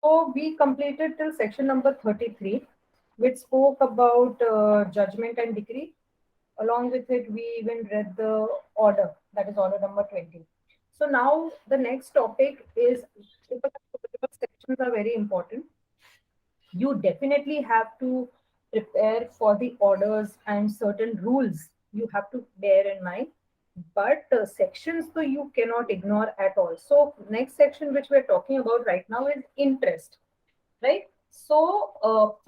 So we completed till section number 33, which spoke about judgment and decree. Along with it, we even read the order, that is order number 20. So now the next topic is, because sections are very important, you definitely have to prepare for the orders and certain rules you have to bear in mind. But sections, so you cannot ignore at all. So next section which we're talking about right now is interest, right. So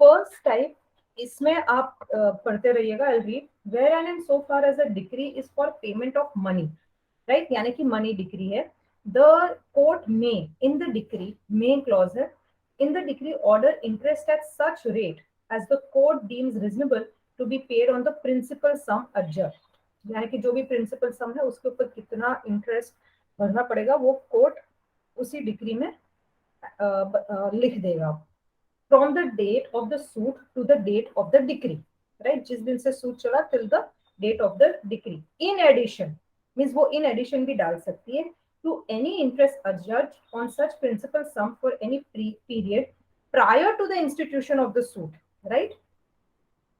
first type, इसमें आप पढ़ते रहिएगा. I read where and in so far as a decree is for payment of money, right, यानी कि money decree है. The court में in the decree, main clause है, in the decree order interest at such rate as the court deems reasonable to be paid on the principal sum adjudged. यानी कि जो भी principal सम है उसके ऊपर कितना इंटरेस्ट भरना पड़ेगा वो कोर्ट उसी डिक्री में लिख देगा. From the date of the suit to the date of the decree, right, जिस दिन से सूट चला till the date of the decree. In addition means वो इन एडिशन भी डाल सकती है to any interest adjudged on such principal sum for any period prior to the institution of the suit, right,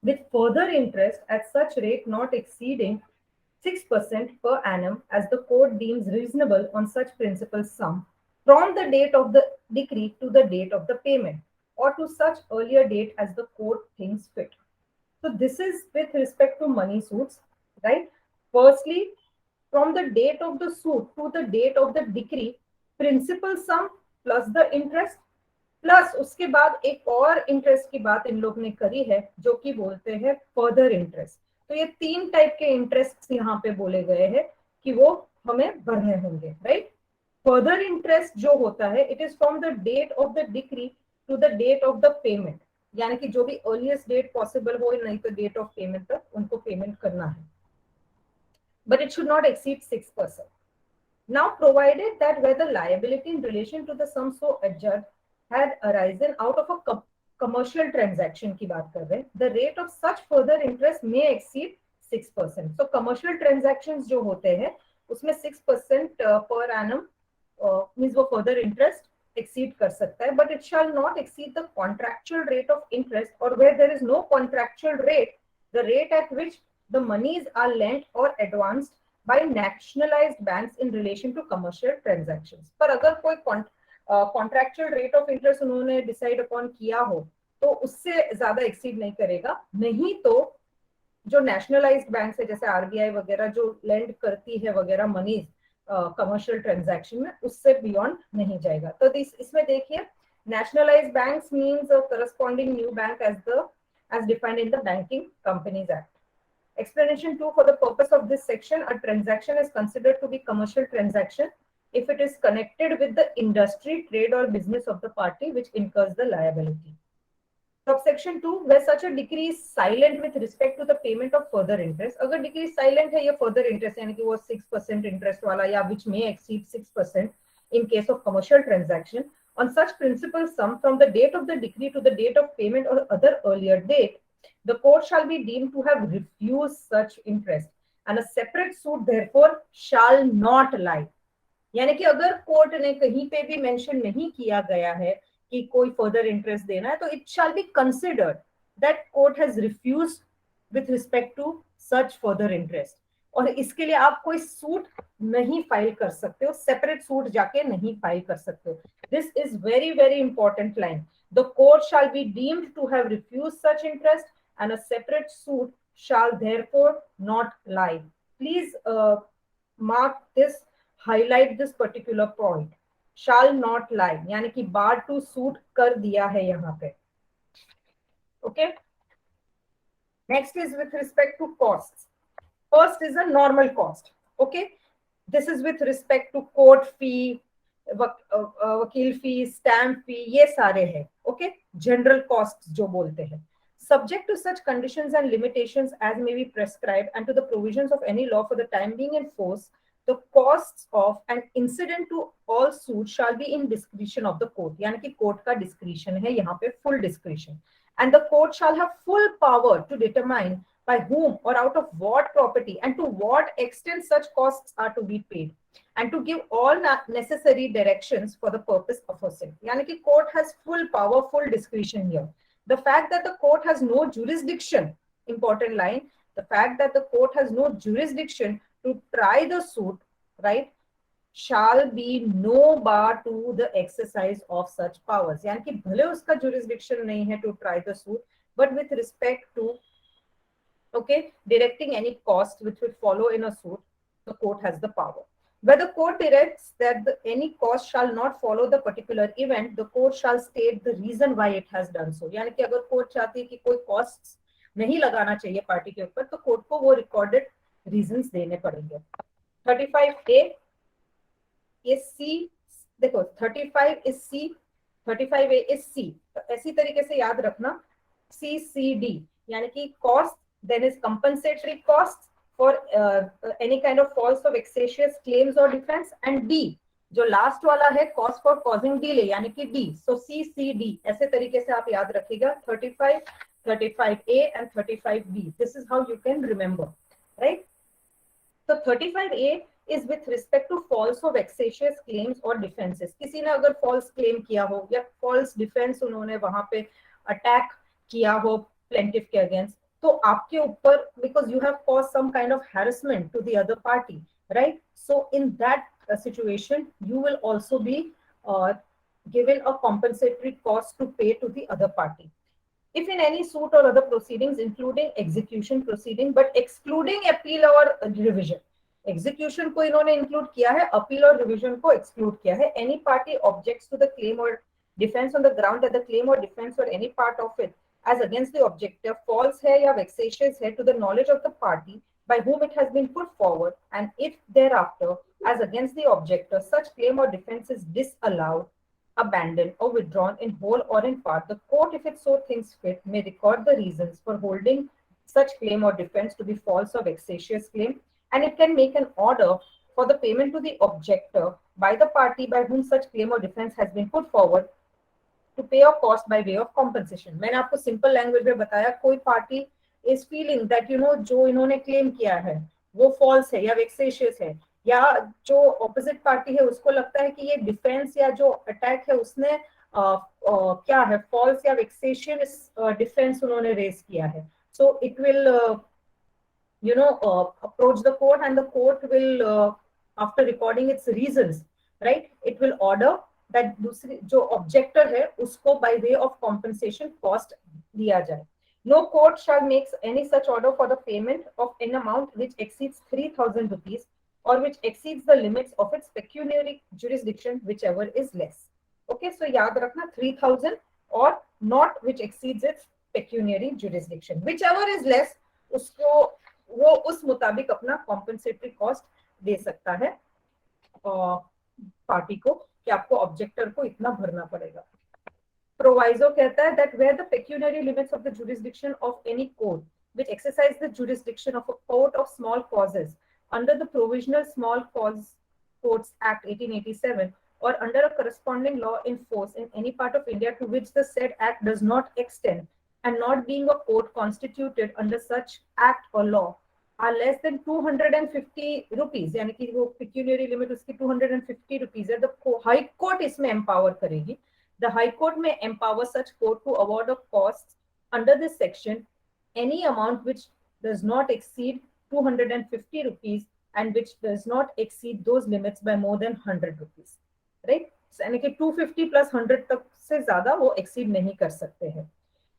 with further interest at such rate not exceeding 6% per annum as the court deems reasonable on such principal sum from the date of the decree to the date of the payment, or to such earlier date as the court thinks fit. So this is with respect to money suits, right? Firstly, from the date of the suit to the date of the decree, principal sum plus the interest, plus उसके बाद एक और interest की बात इन लोग ने करी है जो कि बोलते हैं फर्दर इंटरेस्ट. तो ये तीन टाइप के इंटरेस्ट यहाँ पे बोले गए हैं कि वो हमें भरने होंगे, राइट. फर्दर इंटरेस्ट जो होता है it is from the date of the decree to the date of the payment, यानी कि जो भी अर्लीस्ट डेट पॉसिबल हो नहीं तो डेट ऑफ पेमेंट तक उनको पेमेंट करना है. But it should not exceed 6%. Now, provided that where the liability in relation to the sum so adjudged had arisen out of a commercial transaction की बात कर रहे हैं, the rate of such further interest may exceed 6%. So commercial transactions जो होते हैं उसमें 6% per annum means वो further interest exceed कर सकता है, but it shall not exceed the contractual rate of interest, or where there is no contractual rate, the rate at which the monies are lent or advanced by nationalized banks in relation to commercial transactions. पर अगर कोई contractual rate of interest उन्होंने decide upon किया हो तो उससे ज्यादा exceed नहीं करेगा. नहीं तो जो नेशनलाइज्ड बैंक है जैसे आरबीआई वगैरह जो लेंड करती है वगैरह मनी कमर्शियल ट्रांजैक्शन में, उससे बियॉन्ड नहीं जाएगा. तो इसमें देखिए nationalised banks means corresponding new bank as defined in the Banking Companies Act. Explanation 2. For the purpose of this section, a transaction is considered to be commercial transaction if it is connected with the industry, trade or business of the party which incurs the liability. Subsection 2. Where such a decree is silent with respect to the payment of further interest. अगर decree silent है ये further interest यानी कि वो 6% interest वाला या which may exceed 6% in case of commercial transaction on such principal sum from the date of the decree to the date of payment or other earlier date, the court shall be deemed to have refused such interest and a separate suit therefore shall not lie. यानी कि अगर court ने कहीं पे भी mention नहीं किया गया है कि कोई फर्दर इंटरेस्ट देना है तो it shall be considered that court has refused with respect to such further interest. और इसके लिए आप कोई सूट नहीं फाइल कर सकते हो, सेपरेट सूट जाके नहीं फाइल कर सकते हो. This is very very important line. The court shall be deemed to have refused such interest and a separate suit shall therefore not lie. Please mark this, highlight this particular point. Shall not lie यानी कि bar to suit कर दिया है यहाँ पे. Okay. Next is with respect to costs. First is a normal cost. Okay. This is with respect to court fee, वकील फी, stamp फी, ये सारे हैं. Okay. General costs जो बोलते हैं. Subject to such conditions and limitations as may be prescribed and to the provisions of any law for the time being in force, the costs of and incident to all suits shall be in discretion of the court. यानी कि court का discretion है यहाँ पे, full discretion, and the court shall have full power to determine by whom or out of what property and to what extent such costs are to be paid. and to give all necessary directions for the purpose aforesaid. यानी कि court has full power, full discretion here. The fact that the court has no jurisdiction, important line, the fact that the court has no jurisdiction to try the suit, right, shall be no bar to the exercise of such powers. यानी कि भले उसका jurisdiction नहीं है to try the suit, but with respect to, okay, directing any cost which would follow in a suit, the court has the power. Where the court directs that any cost shall not follow the particular event, the court shall state the reason why it has done so. यानी कि अगर court चाहती है कि कोई costs नहीं लगाना चाहिए पार्टी के ऊपर, तो कोर्ट को वो recorded reasons देने पड़ेंगे. 35A is C. देखो 35 is C, 35A is C. तो ऐसी तरीके से याद रखना CCD, यानी कि cost, then is compensatory costs for any kind of false or vexatious claims or defense, and D जो लास्ट वाला है cost for causing delay, यानी कि D. So CCD ऐसे तरीके से आप याद रखिएगा 35, 35A and 35B. This is how you can remember, right? So 35A is with respect to false or vexatious claims or defenses. किसी ने अगर false claim किया हो या false defense उन्होंने वहां पे attack किया हो plaintiff के against, तो आपके ऊपर, because you have caused some kind of harassment to the other party, right? So in that situation, you will also be given a compensatory cost to pay to the other party. If in any suit or other proceedings, including execution proceeding, but excluding appeal or revision. Execution को इन्होंने include किया है, appeal और revision को exclude किया है. Any party objects to the claim or defense on the ground that the claim or defense or any part of it as against the objector false है या vexatious है to the knowledge of the party by whom it has been put forward, and if thereafter as against the objector such claim or defense is disallowed, abandoned or withdrawn in whole or in part, the court, if it so thinks fit, may record the reasons for holding such claim or defense to be false or vexatious claim, and it can make an order for the payment to the objector by the party by whom such claim or defense has been put forward to pay a cost by way of compensation. मैंने आपको simple language में बताया, कोई party is feeling that जो इन्होंने claim किया है वो false है या vexatious है, या जो ऑपोजिट पार्टी है उसको लगता है कि ये डिफेंस या जो अटैक है उसने क्या है फॉल्स या वेक्सेशियस डिफेंस उन्होंने रेज किया है, so it will approach the court, and the court will after recording its reasons, right, it will order that दूसरी जो ऑब्जेक्टर है उसको by way of compensation cost दिया जाए. No court shall make any such order for the payment of an amount which exceeds 3,000 rupees or which exceeds the limits of its pecuniary jurisdiction, whichever is less. Okay, so याद रखना 3,000 or not which exceeds its pecuniary jurisdiction, whichever is less, उसको वो उस मुताबिक अपना compensatory cost दे सकता है party को कि आपको ऑब्जेक्टर को इतना भरना पड़ेगा. Proviso कहता है that where the pecuniary limits of the jurisdiction of any court which exercise the jurisdiction of a court of small causes under the Provisional Small Cause Courts Act 1887 or under a corresponding law in force in any part of India to which the said act does not extend, and not being a court constituted under such act or law, are less than 250 rupees, यानी कि वो pecuniary limit उसकी 250 rupees है, the High Court इसमें empower करेगी. The High Court may empower such court to award of costs under this section any amount which does not exceed 250 rupees and which does not exceed those limits by more than 100 rupees, right? So, यानी कि 250 plus 100 तक से ज़्यादा वो exceed नहीं कर सकते हैं.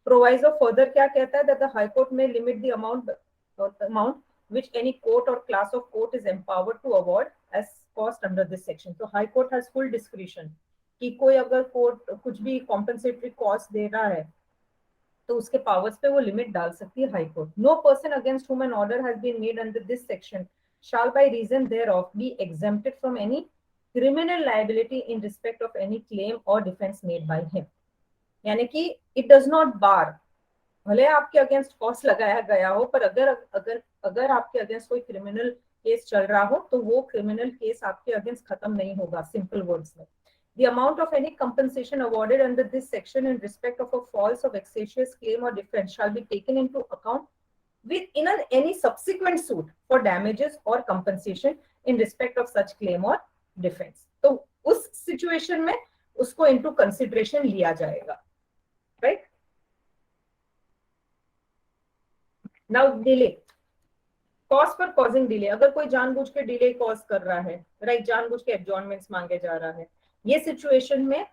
Proviso further क्या कहता है that the High Court may limit the amount which any court or class of court is empowered to award as cost under this section. So High Court has full discretion कि कोई अगर court कुछ भी compensatory cost दे रहा है तो उसके powers पे वो लिमिट डाल सकती है high court. No person against whom an order has been made under this section shall by reason thereof be exempted from any criminal liability in respect of any claim or defense made by him. यानी कि it does not bar, भले आपके against cost लगाया गया हो पर अगर आपके अगेंस्ट कोई क्रिमिनल केस चल रहा हो तो वो क्रिमिनल केस आपके अगेंस्ट खत्म नहीं होगा. सिंपल वर्ड्स में, the amount of any compensation awarded under this section in respect of a false or vexatious claim or defense shall be taken into account in any subsequent suit for damages or compensation in respect of such claim or defence, तो उस situation में उसको into consideration लिया जाएगा, right. Now delay, cause for causing delay, अगर कोई जानबूझ के डिले कॉज कर रहा है, राइट, जानबूझ के एडजॉर्नमेंट्स मांगे जा रहा है, ये सिचुएशन में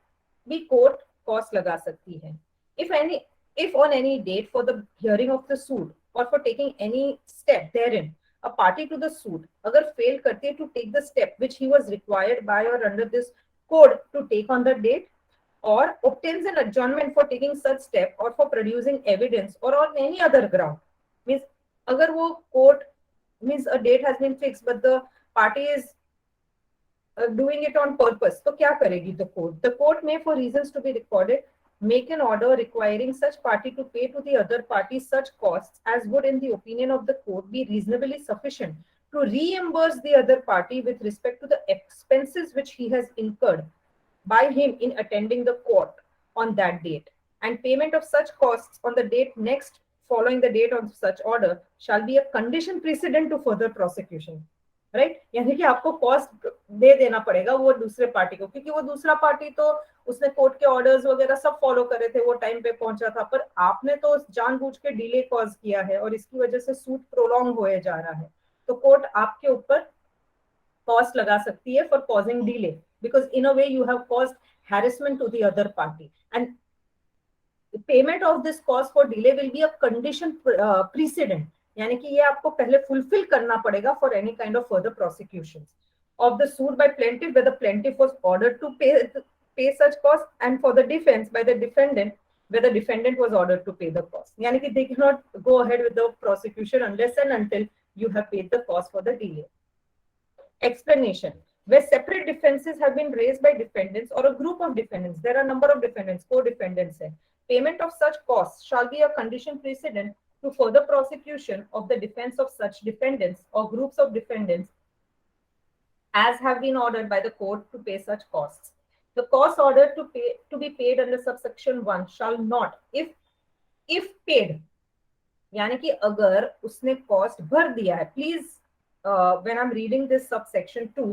भी कोर्ट कॉस्ट लगा सकती है। If on any date for the hearing of the suit और for taking any step therein a party to the suit अगर फेल करती है to take the step which he was required by or under this code to take on the date or obtains an adjournment for taking such step or for producing evidence or on any other ground, means अगर वो court means a date has been fixed but the party is doing it on purpose, तो क्या करेगी the court? The court may for reasons to be recorded make an order requiring such party to pay to the other party such costs as would in the opinion of the court be reasonably sufficient to reimburse the other party with respect to the expenses which he has incurred by him in attending the court on that date, and payment of such costs on the date next following the date of such order shall be a condition precedent to further prosecution, right, यानी कि आपको cost दे देना पड़ेगा वो दूसरे party को, क्योंकि वो दूसरा पार्टी तो उसने कोर्ट के ऑर्डर्स वगैरह सब फॉलो करे थे, वो टाइम पे पहुंचा था, पर आपने तो जानबूझ के डिले कॉज किया है और इसकी वजह से सूट प्रोलॉन्ग होए जा रहा है, तो कोर्ट आपके ऊपर कॉस्ट लगा सकती है for causing delay because in a way you have caused harassment to the other party and payment of this cost for delay will be a condition precedent, यानी कि ये आपको पहले फुलफिल करना पड़ेगा for any kind of further prosecutions of the suit by plaintiff where the plaintiff was ordered to pay such cost and for the defence by the defendant where the defendant was ordered to pay the cost, yani ki they cannot go ahead with the prosecution unless and until you have paid the cost for the delay. Explanation, where separate defenses have been raised by defendants or a group of defendants, there are a number of defendants, co-defendants hai, payment of such costs shall be a condition precedent to further prosecution of the defense of such defendants or groups of defendants as have been ordered by the court to pay such costs. The cost ordered to be paid under subsection 1 shall not, if paid, यानी कि अगर उसने cost भर दिया है, please when I'm reading this subsection 2,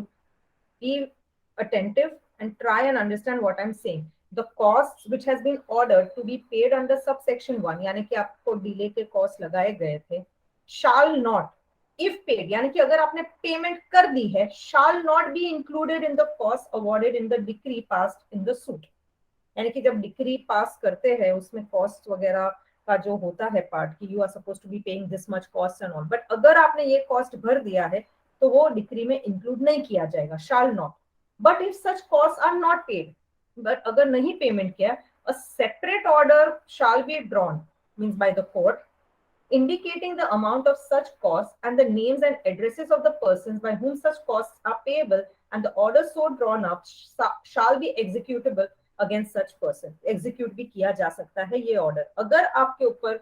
be attentive and try and understand what I'm saying. The costs which has been ordered to be paid under subsection 1, यानी कि आपको डिले के कॉस्ट लगाए गए थे, shall not, if paid, यानी कि अगर आपने पेमेंट कर दी है, shall not be included in the cost awarded in the decree passed in the suit, यानी कि जब डिक्री पास करते हैं उसमें कॉस्ट वगैरह का जो होता है पार्ट की you are suppose to be paying this much cost and all, but अगर आपने ये कॉस्ट भर दिया है तो वो डिक्री में इंक्लूड नहीं किया जाएगा, shall not. But if such cost are not paid, but अगर नहीं पेमेंट किया, a separate order shall be drawn, means by the court, indicating the amount of such costs and the names and addresses of the persons by whom such costs are payable, and the order so drawn up shall be executable against such person. Execute भी किया जा सकता है ये order अगर आपके ऊपर,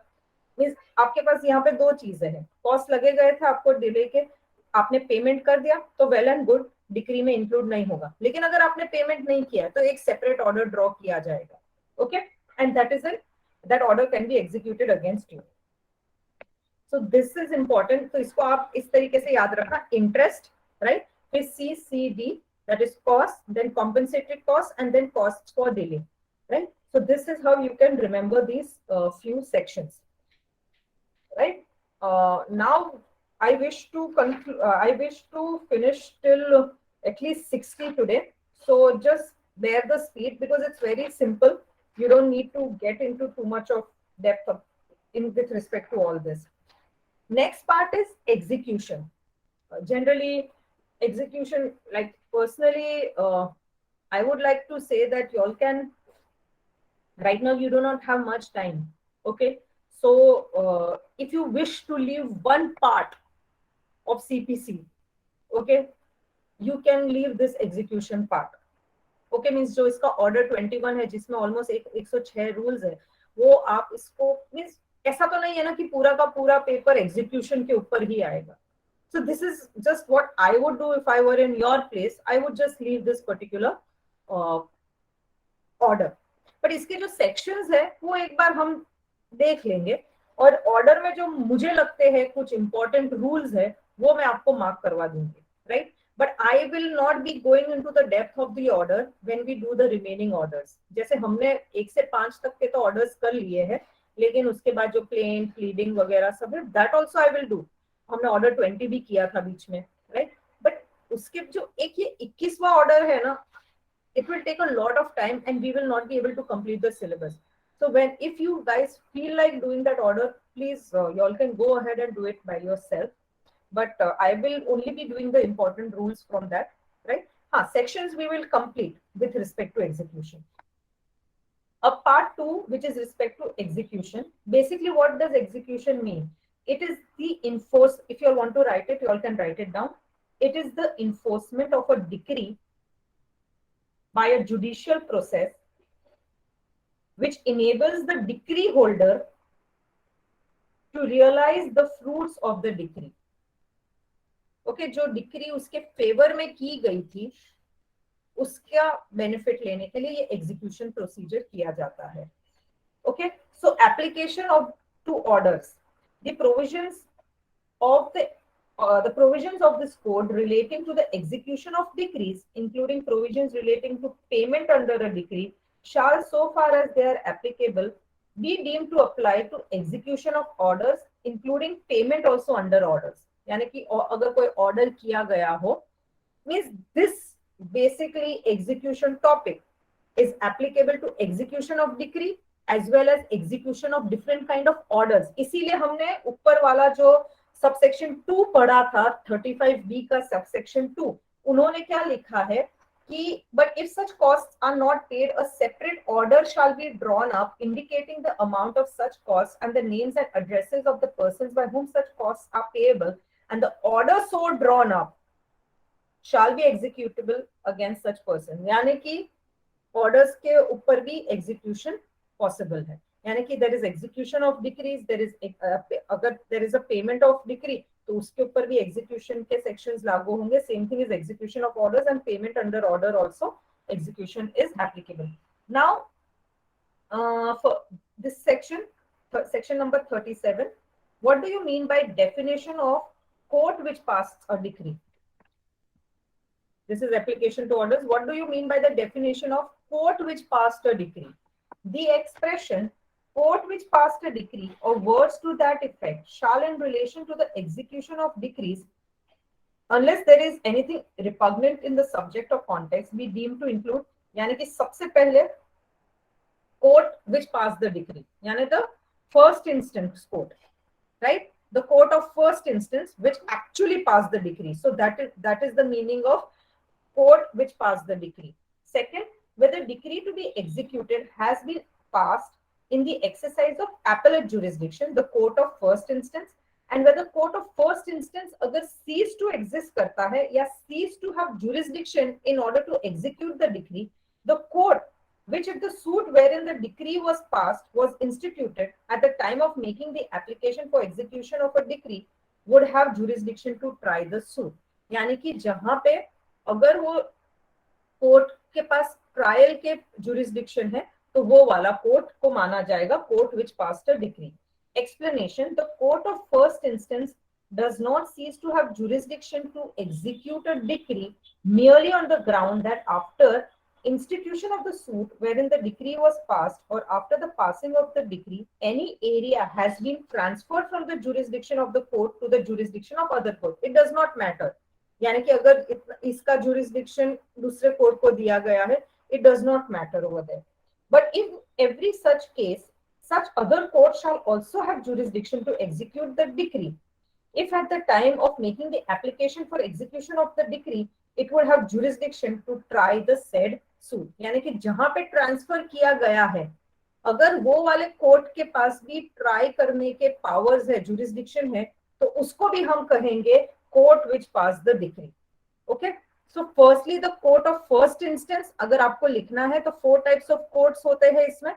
means आपके पास यहाँ पे दो चीजें हैं, कॉस्ट लगे गए थे आपको डिले के, आपने पेमेंट कर दिया तो वेल एंड गुड, डिक्री में इंक्लूड नहीं होगा, लेकिन अगर आपने पेमेंट नहीं किया तो एक सेपरेट ऑर्डर ड्रॉ किया जाएगा, okay, and that order can be executed against you. So this is important, तो इसको आप इस तरीके से याद रखना, इंटरेस्ट, राइट, फिर CCD, that is cost, then compensated cost, and then costs for delay, right? So this is how you can remember these few sections, right? Now I wish to finish till at least 60 today, so just bear the speed because it's very simple, you don't need to get into too much of depth with respect to all this. Next part is execution. Generally execution, like personally I would like to say that you all can, right now you do not have much time, okay, so if you wish to leave one part of CPC, okay, you can leave this execution part, okay, means जो इसका order 21 है जिसमें almost 106 rules है, वो आप इसको, means ऐसा तो नहीं है ना कि पूरा का पूरा पेपर एग्जीक्यूशन के ऊपर ही आएगा. So this is just what I would do if I were in your place. I would just leave this particular order. But इसके जो sections है वो एक बार हम देख लेंगे और order में जो मुझे लगते हैं कुछ important rules है वो मैं आपको mark करवा दूंगी, right? but I will not be going into the depth of the order when we do the remaining orders. जैसे हमने 1 से 5 तक के तो orders कर लिए हैं, लेकिन उसके बाद जो plaint, pleading वगैरह सब है, that also I will do. हमने order 20 भी किया था बीच में, right? But उसके जो एक ये 21वां order है ना, it will take a lot of time and we will not be able to complete the syllabus. So if you guys feel like doing that order, please you all can go ahead and do it by yourself. But I will only be doing the important rules from that, right? Sections we will complete with respect to execution. A part 2, which is respect to execution. Basically, what does execution mean? It is the if you all want to write it, you all can write it down. It is the enforcement of a decree by a judicial process which enables the decree holder to realize the fruits of the decree. Okay जो decree उसके favour में की गई थी उसका benefit लेने के लिए ये एग्जीक्यूशन प्रोसीजर किया जाता है. Okay so application of two orders. The provisions of the provisions of this code relating to the execution of decrees, including provisions relating to payment under a decree, shall, so far as they are applicable, be deemed to apply to execution of orders, including payment also under orders. यानी कि अगर कोई order किया गया हो, means this basically execution topic is applicable to execution of decree as well as execution of different kind of orders. इसीलिए हमने ऊपर वाला जो सबसेक्शन 2 पढ़ा था 35B का सबसेक्शन 2, उन्होंने क्या लिखा है कि but if such costs are not paid, a separate order shall be drawn up indicating the amount of such costs and the names and addresses of the persons by whom such costs are payable, and the order so drawn up shall be executable against such person. यानी कि orders के ऊपर भी execution possible है. यानी कि there is execution of decrees, there is अगर there is a payment of decree तो उसके ऊपर भी execution के sections लागू होंगे. Same thing is execution of orders and payment under order also execution is applicable. Now for this section number 37, what do you mean by definition of court which passed a decree? This is application to orders. What do you mean by the definition of court which passed a decree? The expression court which passed a decree or words to that effect shall in relation to the execution of decrees, unless there is anything repugnant in the subject or context, be deemed to include. यानी कि सबसे पहले court which passed the decree, यानी the first instance court, right? The court of first instance which actually passed the decree. So that is the meaning of court which passed the decree. Second, whether decree to be executed has been passed in the exercise of appellate jurisdiction, the court of first instance, and whether court of first instance agar cease to exist karta hai ya cease to have jurisdiction in order to execute the decree, the court which if the suit wherein the decree was passed was instituted at the time of making the application for execution of a decree would have jurisdiction to try the suit. यानी कि जहां पे अगर वो court के पास trial के jurisdiction है तो वो वाला कोर्ट को माना जाएगा court which passed a decree. Explanation: the court of first instance does not cease to have jurisdiction to execute a decree merely on the ground that after institution of the suit wherein the decree was passed or after the passing of the decree any area has been transferred from the jurisdiction of the court to the jurisdiction of other court. It does not matter. यानी कि अगर इसका jurisdiction दूसरे court को दिया गया है, it does not matter over there. But in every such case, such other court shall also have jurisdiction to execute the decree if at the time of making the application for execution of the decree it would have jurisdiction to try the said suit. यानी कि जहां पे transfer किया गया है अगर वो वाले कोर्ट के पास भी ट्राई करने के पावर्स है, जुरिस्डिक्शन है, तो उसको भी हम कहेंगे court which pass the decree. Okay, so firstly the court of first instance, अगर आपको लिखना है तो 4 टाइप्स ऑफ कोर्ट्स होते हैं इसमें.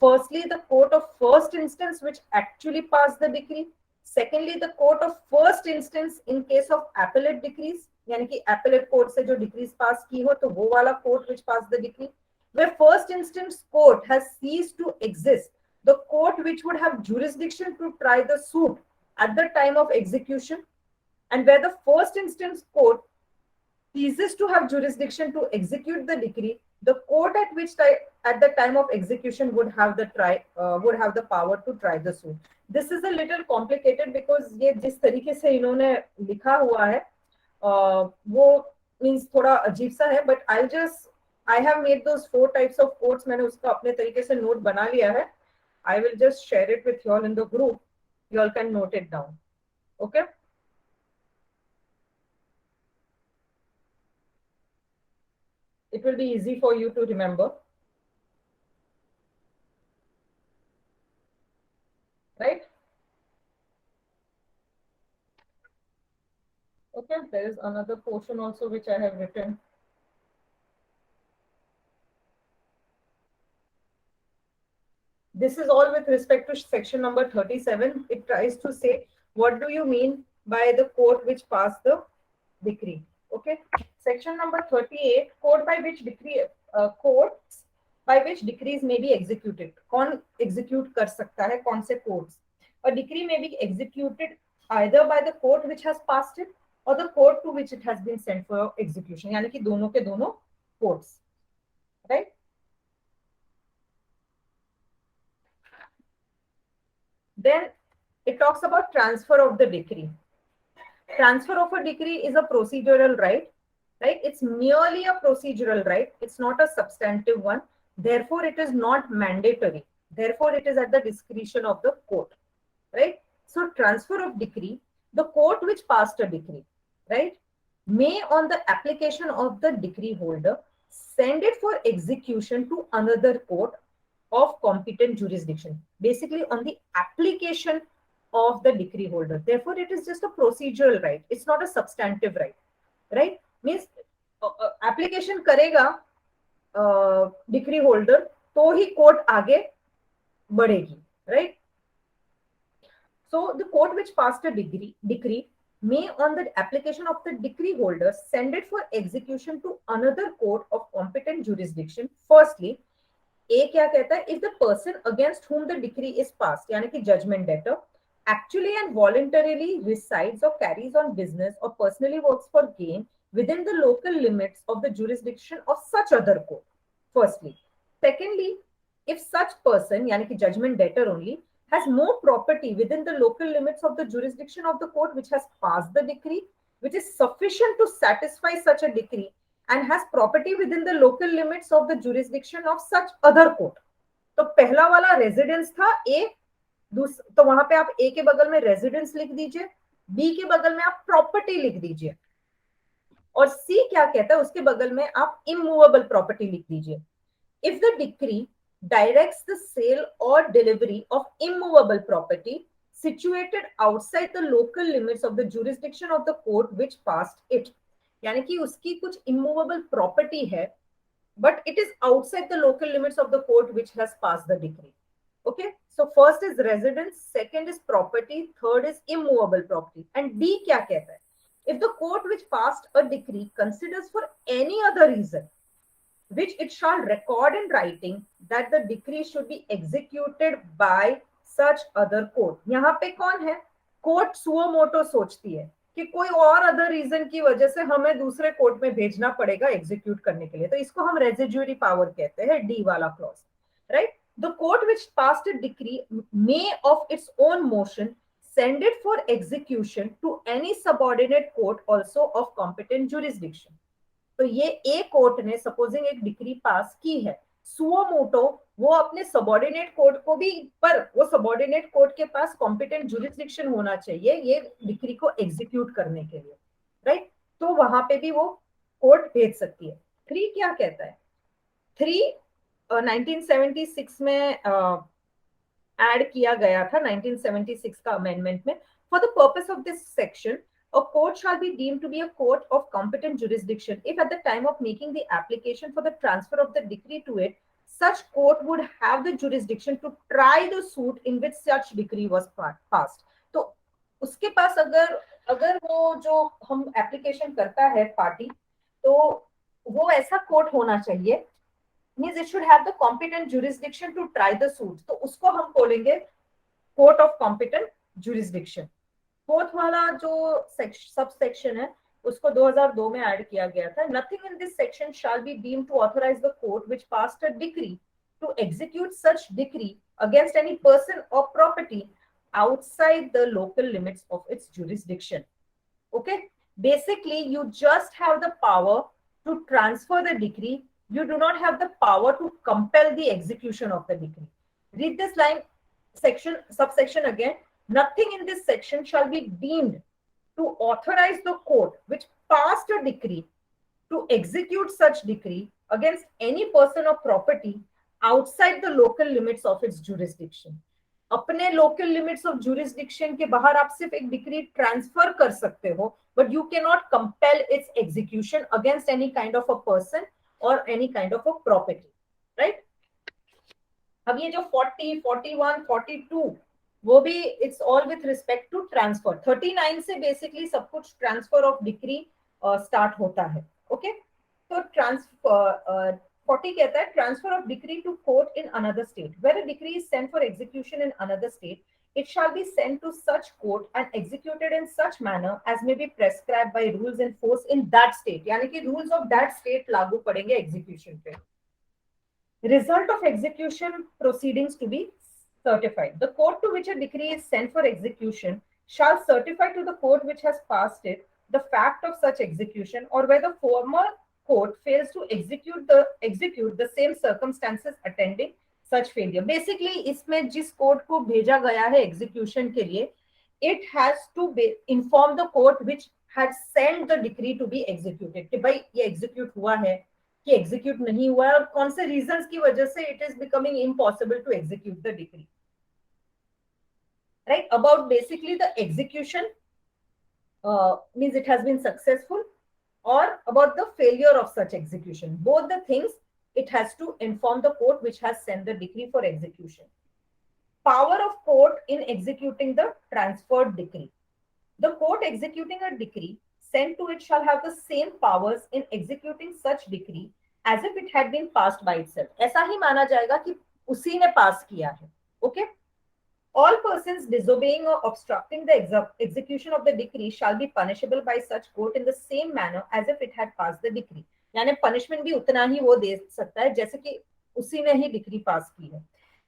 Firstly, the court of first instance which actually passed the decree. Secondly, the court of first instance in case of appellate decrees, यानी कि appellate court से जो decrees pass की हो तो वो वाला court which passed the decree. Where first instance court has ceased to exist, the court which would have jurisdiction to try the suit at the time of execution, and where the first instance court ceases to have jurisdiction to execute the decree, the court at the time of execution would have the power to try the suit. This is a little complicated because ये जिस तरीके से इन्होंने लिखा हुआ है वो means थोड़ा अजीब सा है, but I have made those 4 types of courts, मैंने उसका अपने तरीके से नोट बना लिया है. I will just share it with you all in the group. You all can note it down. Okay. It will be easy for you to remember. Right? Okay, there is another portion also which I have written. This is all with respect to section number 37. It tries to say, what do you mean by the court which passed the decree? Okay. Section number 38, courts by which decrees may be executed. कौन execute कर सकता है, कौन से courts? A decree may be executed either by the court which has passed it or the court to which it has been sent for execution. यानी कि दोनों के दोनों courts, right? Then it talks about transfer of the decree. Transfer of a decree is a procedural right? It's merely a procedural right. It's not a substantive one. Therefore, it is not mandatory. Therefore, it is at the discretion of the court, right? So, transfer of decree, the court which passed a decree, right, may on the application of the decree holder send it for execution to another court of competent jurisdiction, basically on the application of the decree holder. Therefore, it is just a procedural right. It's not a substantive right, right? Means application करेगा decree holder तो ही court आगे बढ़ेगी, right? So the court which passed a decree may on the application of the decree holder send it for execution to another court of competent jurisdiction. Firstly, A क्या कहता है, if the person against whom the decree is passed, यानी कि judgment debtor, actually and voluntarily resides or carries on business or personally works for gain within the local limits of the jurisdiction of such other court. Firstly. Secondly, if such person, यानी कि judgment debtor only, has no property within the local limits of the jurisdiction of the court which has passed the decree, which is sufficient to satisfy such a decree, and has property within the local limits of the jurisdiction of such other court. तो पहला वाला residence था ए, तो वहां पे आप ए के बगल में रेजिडेंस लिख दीजिए, बी के बगल में आप प्रॉपर्टी लिख दीजिए, और सी क्या कहता है उसके बगल में आप इमूवेबल प्रॉपर्टी लिख दीजिए. If the decree directs the sale or delivery of immovable property situated outside the local limits of the jurisdiction of the court which passed it. यानी कि उसकी कुछ immovable property है, but it is outside the local limits of the court which has passed the decree. Okay, so first is residence, second is property, third is immovable property. And B क्या कहता है? If the court which passed a decree considers for any other reason which it shall record in writing that the decree should be executed by such other court. यहाँ पे कौन है? Court suo motu सोचती है कि कोई और other reason की वजह से हमें दूसरे कोर्ट में भेजना पड़ेगा एग्जीक्यूट करने के लिए, तो इसको हम रेजिड्यूरी पावर कहते हैं, डी वाला clause, right? The court which passed a decree may of its own motion send it for execution to any subordinate court also of competent jurisdiction. तो ये ए कोर्ट ने सपोजिंग एक decree pass की है suo motu, वो अपने subordinate court को भी, पर वो सबॉर्डिनेट कोर्ट के पास कॉम्पिटेंट जुरिस्डिक्शन होना चाहिए ये डिक्री को एग्जीक्यूट करने के लिए, राइट? तो वहां पे भी वो कोर्ट भेज सकती है. 3 क्या कहता है? 3 1976 में ऐड किया गया था, 1976 का अमेंडमेंट में. For the purpose of this section, a court shall be deemed to be a court of competent jurisdiction if at the time of making the application for the transfer of the decree to it, such court would have the jurisdiction to try the suit in which such decree was passed. तो उसके पास अगर वो जो हम application करता है party, तो वो ऐसा कोर्ट होना चाहिए, means it should have the competent jurisdiction to try the suit. तो उसको हम बोलेंगे court of competent jurisdiction. Fourth वाला जो सब सेक्शन है उसको 2002 में ऐड किया गया था. Nothing in this section shall be deemed to authorise the court which passed a decree to execute such decree against any person or property outside the local limits of its jurisdiction. Okay, basically you just have the power to transfer the decree. You do not have the power to compel the execution of the decree. Read this line, section, subsection again. Nothing in this section shall be deemed to authorize the court which passed a decree to execute such decree against any person or property outside the local limits of its jurisdiction. अपने local limits of jurisdiction के बाहर आप सिर्फ एक decree transfer कर सकते हो, but you can not compel its execution against any kind of a person और any kind of a property. Right. अब ये जो 40, 41, 42 वो भी it's all with respect to transfer. 39 से बेसिकली सब कुछ ट्रांसफर ऑफ डिक्री स्टार्ट होता है. ओके, तो ट्रांसफर 40 कहता है transfer of decree to court in another state. Where a decree is sent for execution in another state, it shall be sent to such court and executed in such manner as may be prescribed by rules in force in that state. यानी कि rules of that state लागू पड़ेंगे execution पे. Result of execution proceedings to be certified. The court to which a decree is sent for execution shall certify to the court which has passed it the fact of such execution, or where the former court fails to execute the same circumstances attending such failure. Basically इसमें जिस court को भेजा गया है execution के लिए, it has to inform the court which had sent the decree to be executed कि भाई ये execute हुआ है कि एग्जीक्यूट नहीं हुआ है और कौन से रीजंस की वजह से it is becoming impossible to execute the decree. Right. About basically the execution means it has been successful, or about the failure of such execution. Both the things it has to inform the court which has sent the decree for execution. Power of court in executing the transferred decree. The court executing a decree sent to it shall have the same powers in executing such decree as if it had been passed by itself. ऐसा ही माना जाएगा कि उसी ने पास किया है. Okay? All persons disobeying or obstructing the execution of the decree shall be punishable by such court in the same manner as if it had passed the decree. यानी punishment भी उतना ही वो दे सकता है जैसे कि उसी ने ही डिक्री पास की है.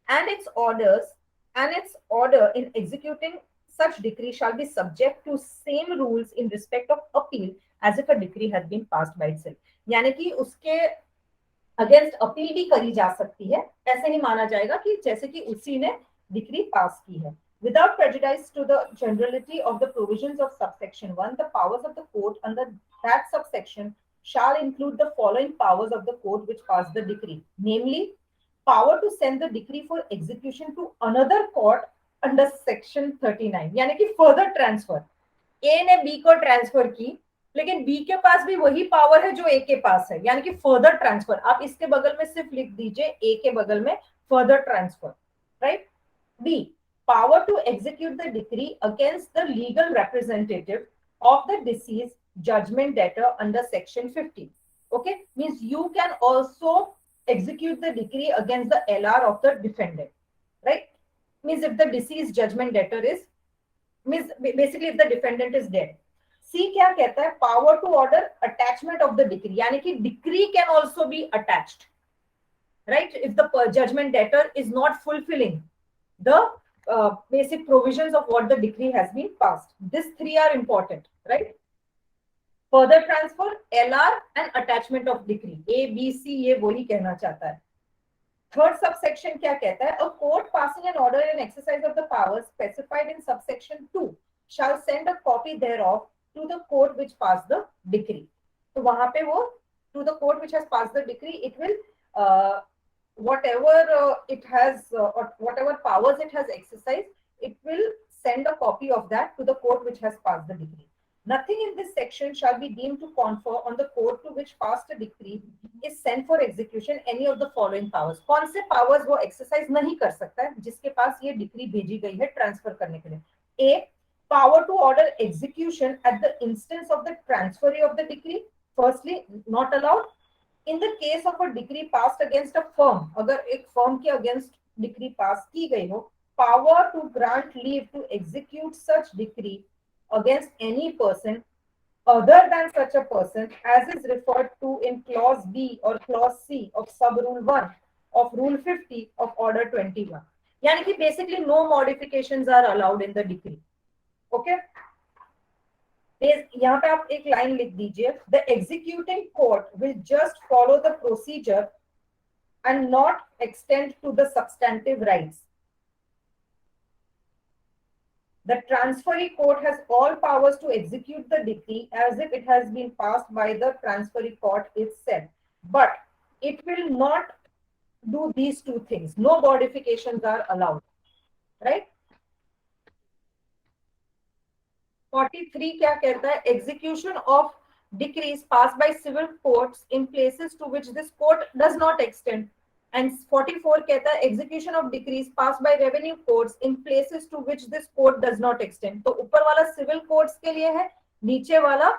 And its order in executing such decree shall be subject to same rules in respect of appeal as if a decree has been passed by itself. यानी कि उसके अगेंस्ट अपील भी करी जा सकती है. ऐसे ही माना जाएगा कि जैसे कि उसी ने डिक्री पास की है. Without prejudice to the generality of the provisions of subsection 1, the powers of the court under that subsection shall include the following powers of the court which passed the decree, namely, power to send the decree for execution to another court under section 39. यानी कि further transfer. A ने B को transfer की, लेकिन B के पास भी वही power है जो A के पास है, यानी कि फर्दर ट्रांसफर. आप इसके बगल में सिर्फ लिख दीजिए A के बगल में further transfer. Right. B, power to execute the decree against the legal representative of the deceased judgment debtor under section 50. Okay, means you can also execute the decree against the LR of the defendant. Right. Means if the deceased judgment debtor is, means basically if the defendant is dead. C क्या कहता है? Power to order attachment of the decree. यानी कि decree can also be attached. Right. If the judgment debtor is not fulfilling the basic provisions of what the decree has been passed. These three are important, right? Further transfer, LR and attachment of decree. A, B, C ये वही कहना चाहता है. Third subsection क्या कहता है? A court passing an order in exercise of the powers specified in subsection 2 shall send a copy thereof to the court which passed the decree. तो वहां पे वो to the court which has passed the decree, it will whatever it has or whatever powers it has exercised, it will send a copy of that to the court which has passed the decree. Nothing in this section shall be deemed to confer on the court to which passed a decree is sent for execution any of the following powers. कौन से powers वो exercise नहीं कर सकता है जिसके पास ये decree भेजी गई है transfer करने के लिए? A, power to order execution at the instance of the transferee of the decree. Firstly, not allowed. In the case of a decree passed against a firm, अगर एक firm के against decree pass की गई हो, power to grant leave to execute such decree against any person other than such a person as is referred to in clause B or clause C of sub rule 1 of rule 50 of order 21. यानी कि basically no modifications are allowed in the decree. Okay? यहाँ पे आप एक line लिख दीजिए, the executing court will just follow the procedure and not extend to the substantive rights. The transferee court has all powers to execute the decree as if it has been passed by the transferee court itself. But it will not do these two things. No modifications are allowed. Right? 43 क्या कहता है? Execution of decrees passed by civil courts in places to which this court does not extend. And 44 कहता है execution of decrees passed by revenue courts in places to which this court does not extend. तो ऊपर वाला civil courts के लिए है, नीचे वाला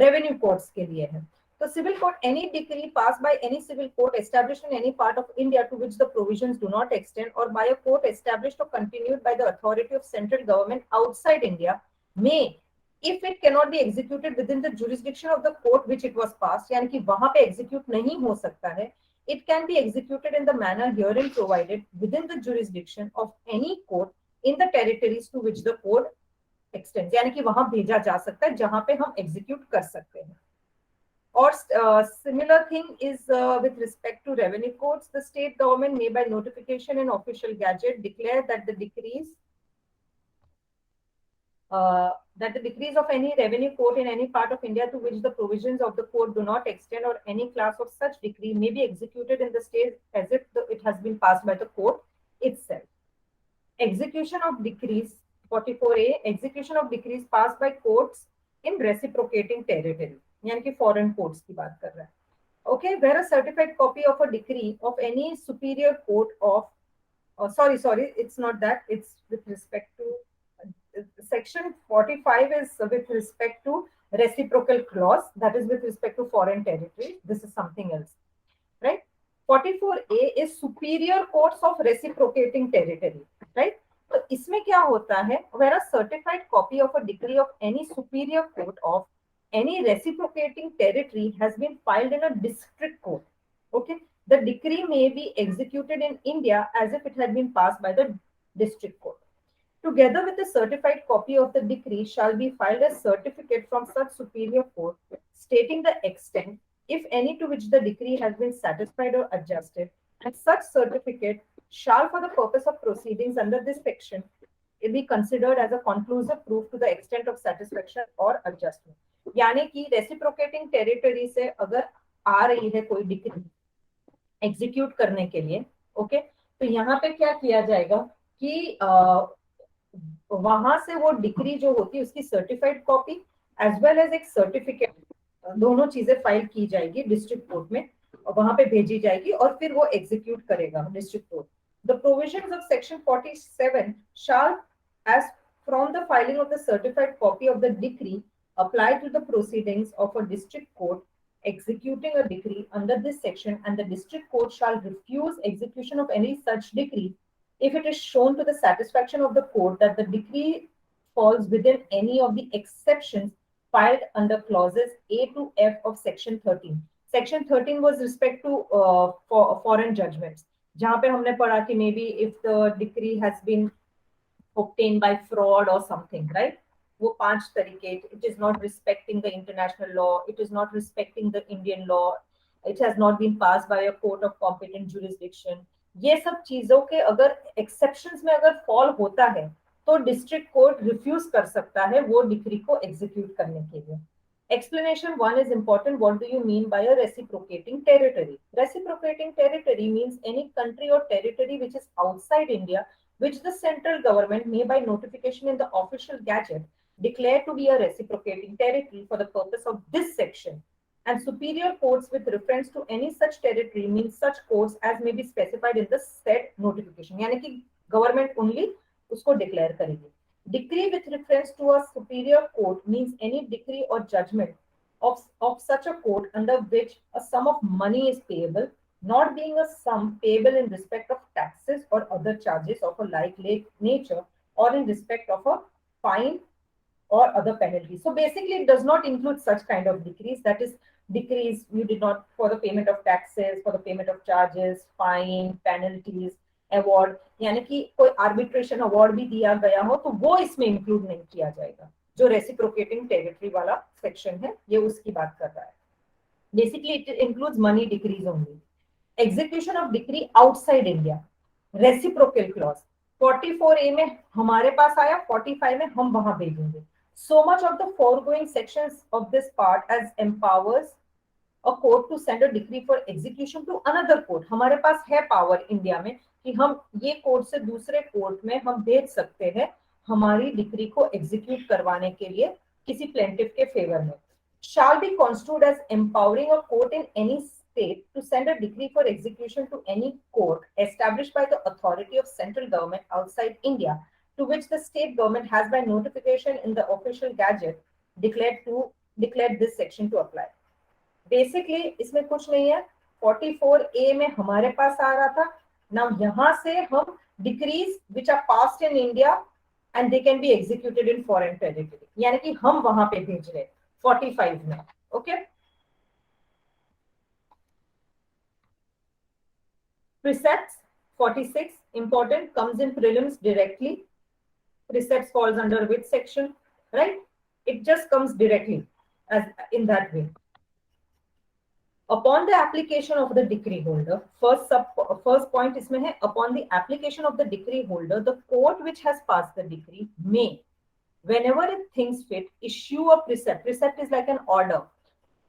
revenue courts के लिए है. So civil court, any decree passed by any civil court established in any part of India to which the provisions do not extend, or by a court established or continued by the authority of central government outside India, may, if it cannot be executed within the jurisdiction of the court which it was passed, यानी कि वहां पे execute नहीं हो सकता है, it can be executed in the manner herein provided within the jurisdiction of any court in the territories to which the court extends. यानी कि वहां भेजा जा सकता है जहां पे हम execute कर सकते हैं. Or similar thing is with respect to revenue courts. The state government may by notification in official gazette declare that the decrees of any revenue court in any part of India to which the provisions of the code do not extend, or any class of such decree, may be executed in the state as if it has been passed by the court itself. Execution of decrees, 44A, execution of decrees passed by courts in reciprocating territory, यानी कि foreign courts की बात कर रहा है. Okay, where a certified copy of a decree of any superior court of, sorry, it's not that, it's with respect to section 45 is with respect to reciprocal clause, that is with respect to foreign territory. This is something else, right? 44A is superior courts of reciprocating territory, right? तो इसमें क्या होता है? Where a certified copy of a decree of any superior court of any reciprocating territory has been filed in a district court, okay, the decree may be executed in India as if it had been passed by the district court. Together with a certified copy of the decree shall be filed a certificate from such superior court stating the extent, if any, to which the decree has been satisfied or adjusted, and such certificate shall, for the purpose of proceedings under this section, be considered as a conclusive proof to the extent of satisfaction or adjustment. यानी कि reciprocating territory से अगर आ रही है कोई decree execute करने के लिए, ओके, तो यहाँ पे क्या किया जाएगा कि वहां से वो डिक्री जो होती है उसकी certified copy as well as एक सर्टिफिकेट, दोनों चीजें फाइल की जाएगी डिस्ट्रिक्ट कोर्ट में और वहां पे भेजी जाएगी और फिर वो एग्जीक्यूट करेगा district court. The provisions of section 47 shall, as from the filing of the certified copy of the decree, apply to the proceedings of a district court executing a decree under this section, and the district court shall refuse execution of any such decree if it is shown to the satisfaction of the court that the decree falls within any of the exceptions filed under clauses A to F of section 13. Section 13 was respect to foreign judgments, जहां पे हमने पढ़ा कि maybe if the decree has been obtained by fraud or something, right? वो 5 तरीके, it is not respecting the international law, it is not respecting the Indian law, it has not been passed by a court of competent jurisdiction. ये सब चीजों के अगर exceptions में अगर fall होता है तो डिस्ट्रिक्ट कोर्ट रिफ्यूज कर सकता है वो डिक्री को एग्जीक्यूट करने के लिए. Explanation 1 is important. What do you mean by a reciprocating territory? Reciprocating territory means any country or territory which is outside India, which the central government may by notification in the official gazette declare to be a reciprocating territory for the purpose of this section. And superior courts with reference to any such territory means such courts as may be specified in the said notification. यानी कि government only उसको declare करेगी. Decree with reference to a superior court means any decree or judgment of such a court under which a sum of money is payable, not being a sum payable in respect of taxes or other charges of a like nature, or in respect of a fine or other penalties. So basically, it does not include such kind of decrees. That is, decrees you did not for the payment of taxes, for the payment of charges, fine, penalties, award, यानी कि कोई arbitration award भी दिया गया हो तो वो इसमें इंक्लूड नहीं किया जाएगा. जो रेसिप्रोकेटिंग टेरिटरी वाला सेक्शन है ये उसकी बात कर रहा है. Basically it includes money decrease only. Execution of decree outside India, reciprocal clause 44A में हमारे पास आया, 45 में हम वहां भेजेंगे. So much of the foregoing sections of this part as empowers a court to send a decree for execution to another court. हमारे पास है power India में कि हम ये कोर्ट से दूसरे कोर्ट में हम भेज सकते हैं हमारी डिक्री को एग्जीक्यूट करवाने के लिए किसी प्लेंटिफ के फेवर में. Shall be construed as empowering a court in any state to send a decree for execution to any court established by the authority of central government outside India, to which the state government has by notification in the official gazette declared this section to apply. Basically इसमें कुछ नहीं है. 44A में हमारे पास आ रहा था. Now यहाँ से हम decrees which are passed in India and they can be executed in foreign territory, यानी कि हम वहां पे भेज रहे 45 में. Okay. Precepts 46 important, comes in prelims directly. Precepts falls under which section, right? It just comes directly as in that way. Upon the application of the decree holder, first point इसमें है, upon the application of the decree holder, the court which has passed the decree may, whenever it thinks fit, issue a precept. Precept is like an order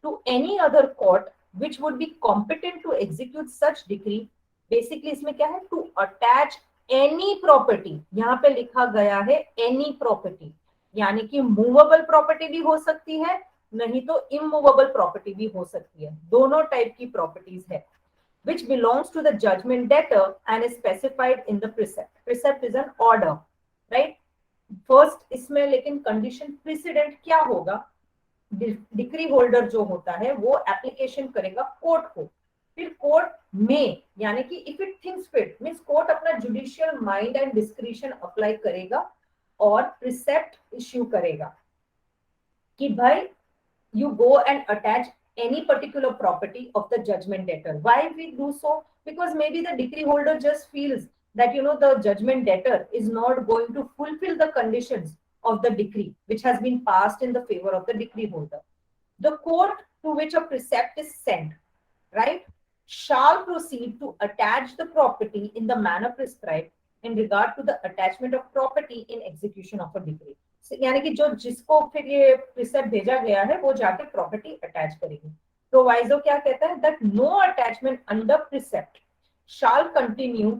to any other court which would be competent to execute such decree. Basically इसमें क्या है, to attach any property. यहाँ पे लिखा गया है any property, यानी कि movable property भी हो सकती है, नहीं तो immovable property भी हो सकती है. दोनों टाइप की प्रॉपर्टीज है. which belongs to the judgment debtor and is specified in the precept. Precept is an order, right? First इसमें लेकिन कंडीशन प्रेसिडेंट क्या होगा, डिक्री होल्डर जो होता है वो एप्लीकेशन करेगा कोर्ट को, फिर कोर्ट में, यानी कि if it thinks fit means court अपना judicial mind and discretion apply करेगा और प्रिसेप्ट इश्यू करेगा कि भाई you go and attach any particular property of the judgment debtor. Why we do so? Because maybe the decree holder just feels that the judgment debtor is not going to fulfill the conditions of the decree which has been passed in the favor of the decree holder. The court to which a precept is sent, right, shall proceed to attach the property in the manner prescribed in regard to the attachment of property in execution of a decree. यानी कि जो जिसको फिर ये precept भेजा गया है वो जाके प्रॉपर्टी अटैच करेगी. प्रोवाइजो क्या कहता है, that no attachment under precept shall continue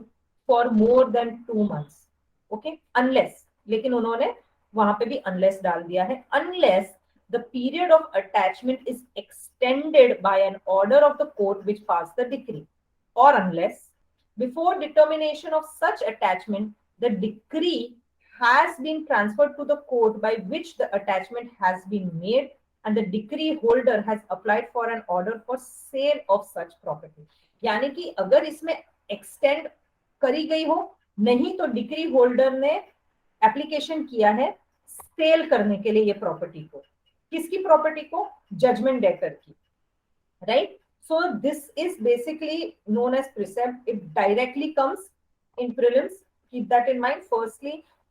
for more than 2 months. Okay, unless, लेकिन उन्होंने वहां पे भी अनलेस डाल दिया है, unless the period of attachment is extended by an order of the court which pass the decree, और unless before determination of such attachment the decree has been transferred to the court by which the attachment has been made and the decree holder has applied for an order for sale of such property. यानी कि अगर इसमें extend करी गई हो, नहीं तो decree holder ने एप्लीकेशन किया है सेल करने के लिए ये प्रॉपर्टी को. किसकी प्रॉपर्टी को, जजमेंट डेटर की, right? So this is basically known as precept. It directly comes in prelims. Keep that in mind.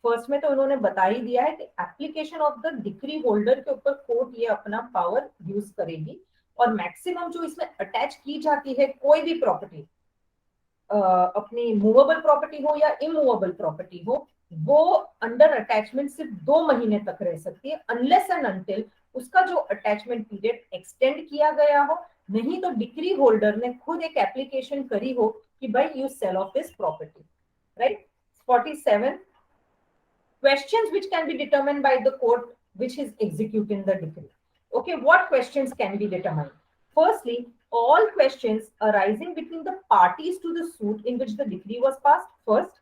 First में तो उन्होंने बता ही दिया है कि application of the decree holder के ऊपर कोर्ट ये अपना पावर यूज करेगी, और मैक्सिमम जो इसमें अटैच की जाती है कोई भी प्रॉपर्टी, अपनी मूवेबल प्रॉपर्टी हो या इमूवेबल प्रॉपर्टी हो, वो अंडर अटैचमेंट सिर्फ 2 महीने तक रह सकती है, अनलेस एंड अनटिल उसका जो अटैचमेंट पीरियड एक्सटेंड किया गया हो, नहीं तो डिक्री होल्डर ने खुद एक एप्लीकेशन करी हो कि भाई you sale of this property, right? 47 questions which can be determined by the court which is executing the decree. Okay, what questions can be determined? Firstly, all questions arising between the parties to the suit in which the decree was passed first,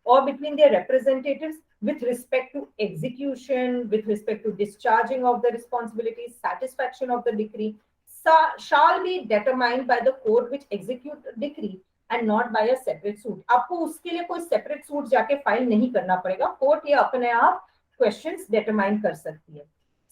or between their representatives with respect to execution, with respect to discharging of the responsibilities, satisfaction of the decree, shall be determined by the court which execute the decree and not by a separate suit. आपको उसके लिए कोई separate suit जाके file नहीं करना पड़ेगा, court ये अपने आप क्वेश्चंस डिटरमाइन कर सकती है.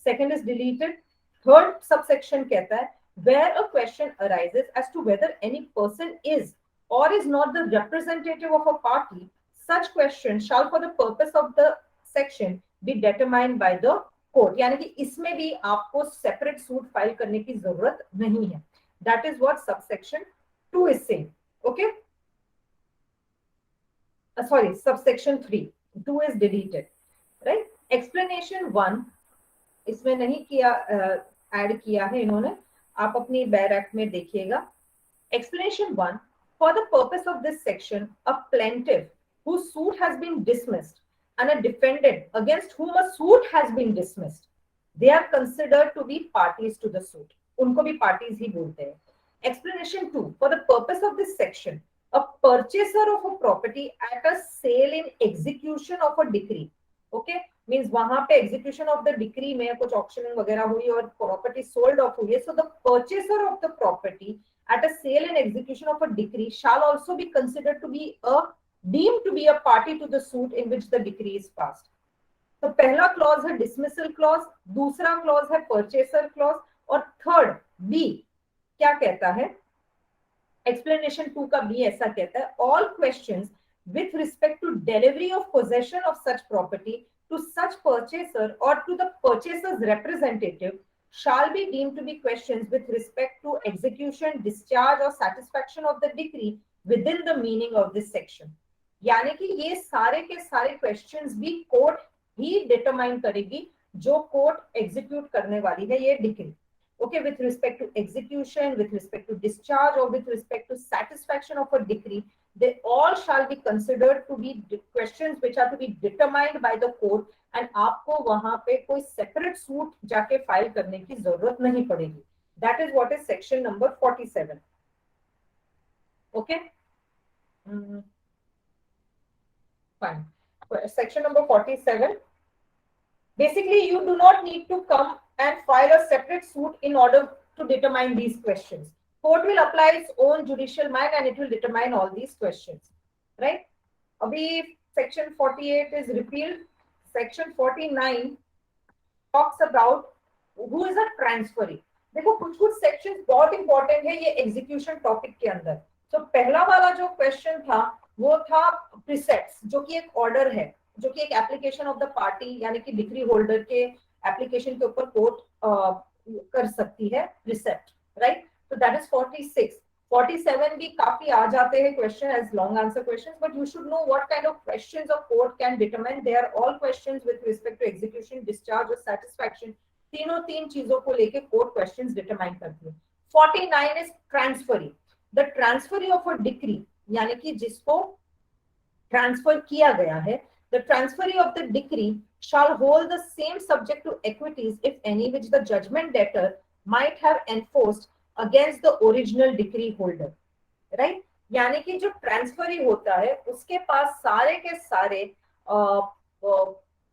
Second is deleted. Third subsection कहता है where a question arises as to whether any person is or is not the representative of a party, such question shall for the purpose of the section be determined by the court. यानी कि इसमें भी आपको separate suit file करने की जरूरत नहीं है. That is what subsection 2 is saying. Okay. Sorry, subsection 3. 2 is deleted. Right. Explanation 1 इसमें नहीं किया, ऐड किया है इन्होंने. आप अपनी बैरक में देखिएगा. Explanation 1. For the purpose of this section, a plaintiff whose suit has been dismissed and a defendant against whom a suit has been dismissed, they are considered to be parties to the suit. उनको भी parties ही बोलते हैं. Explanation 2. For the purpose of this section, a purchaser of a property at a sale in execution of a decree. Okay, means वहां पे execution of the decree में कुछ auctioning वगैरह हुई और property sold off हुई है. So the purchaser of the property at a sale and execution of a decree shall also be considered to be deemed to be a party to the suit in which the decree is passed. तो पहला clause है dismissal clause, दूसरा clause है purchaser clause, और third B क्या कहता है? Explanation 2 का बी ऐसा कहता है, all questions with respect to delivery of possession of such property to such purchaser or to the purchaser's representative shall be deemed to be questions with respect to execution, discharge or satisfaction of the decree within the meaning of this section. यानी कि ये सारे के सारे questions भी court ही determine करेगी जो court execute करने वाली है ये decree. Okay, with respect to execution, with respect to discharge or with respect to satisfaction of a decree, they all shall be considered to be questions which are to be determined by the court, and आपको वहां पे कोई separate suit जाके file करने की जरूरत नहीं पड़ेगी. That is what is section number 47. Okay. Fine. Section number 47. Basically, you do not need to come and file a separate suit in order to determine these questions. Court will apply its own judicial mind and it will determine all these questions. Right? Abhi section 48 is repealed. Section 49 talks about who is a transferee. देखो कुछ sections बहुत important है ये execution topic के अंदर. So पहला वाला जो question था वो था precepts, जो कि एक order है, जो कि एक एप्लीकेशन ऑफ द पार्टी यानी कि डिक्री होल्डर के एप्लीकेशन के ऊपर कोर्ट कर सकती है रिसेप्ट. राइट. तो दैट इज 46. 47 भी काफी आ जाते हैं question as long answer questions, but you should know what kind of questions a court can determine. They are all questions with respect to execution, discharge or satisfaction. तीन चीजों को लेके कोर्ट क्वेश्चंस डिटरमाइन करती है. 49 is transferee. The transferee of a decree यानी कि जिसको transfer किया गया है, the transferee of the decree shall hold the same subject to equities if any which the judgment debtor might have enforced against the original decree holder. Right? यानी कि जो transferee होता है उसके पास सारे के सारे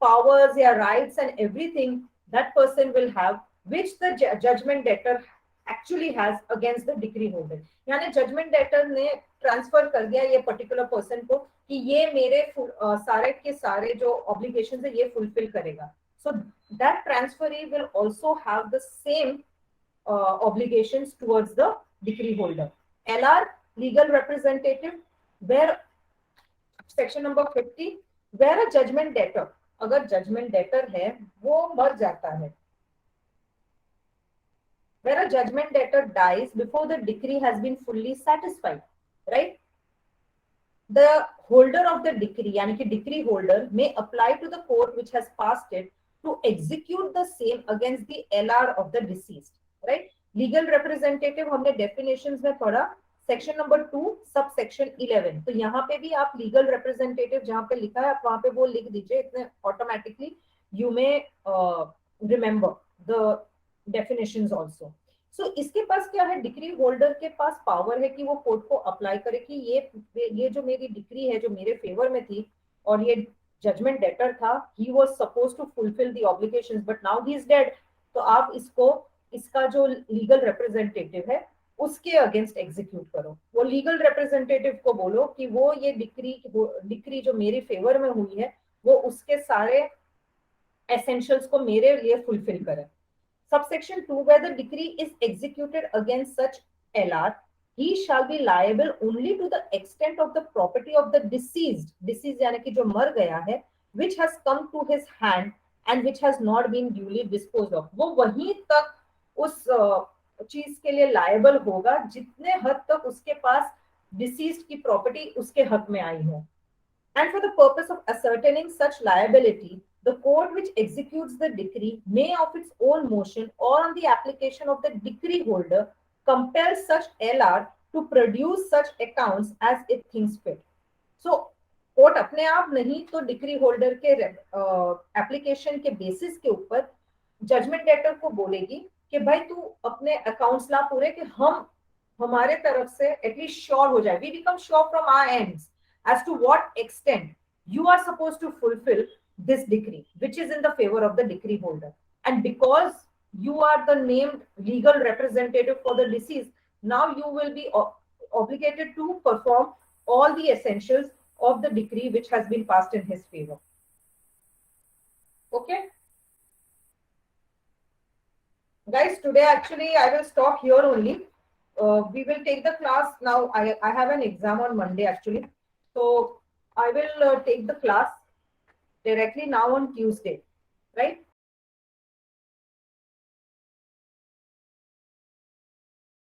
powers या rights and everything that person will have which the judgment debtor actually has against the decree holder. यानी जजमेंट डेटर ने ट्रांसफर कर दिया ये पर्टिकुलर पर्सन को कि ये मेरे सारे के सारे जो ऑब्लिगेशंस है ये फुलफिल करेगा. So that transferee will also have the same obligations towards the decree holder. LR legal representative, where section number 50, where a judgment debtor, अगर जजमेंट डेटर है वो मर जाता है, where a judgment debtor dies before the decree has been fully satisfied, right? The holder of the decree, यानी कि decree holder, may apply to the court which has passed it to execute the same against the LR of the deceased, right? Legal representative हमने definitions में पढ़ा, section number 2 subsection 11. तो यहाँ पे भी आप legal representative जहाँ पे लिखा है आप वहाँ पे वो लिख दीजिए, इतने automatically you may remember the definitions also. So इसके पास क्या है, डिक्री होल्डर के पास पावर है कि वो कोर्ट को अप्लाई करे कि ये जो मेरी डिक्री है जो मेरे फेवर में थी और ये जजमेंट डेटर था, he was supposed to fulfill the obligations but now he is dead. तो आप इसको इसका जो लीगल रिप्रेजेंटेटिव है उसके अगेंस्ट एग्जीक्यूट करो. वो लीगल रिप्रेजेंटेटिव को बोलो कि वो ये डिक्री जो मेरे फेवर में हुई है वो उसके सारे essentials को मेरे लिए fulfill करे. Subsection 2, where the decree is executed against such LR, he shall be liable only to the extent of the property of the deceased. Deceased यानी कि जो मर गया है, which has come to his hand and which has not been duly disposed of. वो वहीं तक उस चीज के लिए लायबल होगा जितने हद तक उसके पास डिसीज्ड की प्रॉपर्टी उसके हक में आई हो. And for the purpose of ascertaining such liability, the court which executes the decree may of its own motion or on the application of the decree holder compel such LR to produce such accounts as it thinks fit. So, court अपने आप नहीं तो decree holder के application के basis के ऊपर judgement debtor को बोलेगी कि भाई तू अपने अकाउंट्स ला पूरे कि हम हमारे तरफ से एटलीस्ट श्योर हो जाए. We become sure from our ends as to what extent you are supposed to fulfill this decree, which is in the favor of the decree holder. And because you are the named legal representative for the deceased, now you will be obligated to perform all the essentials of the decree which has been passed in his favor. Okay? Guys, today actually I will stop here only. We will take the class now. I have an exam on Monday actually. So I will take the class directly now on Tuesday, right?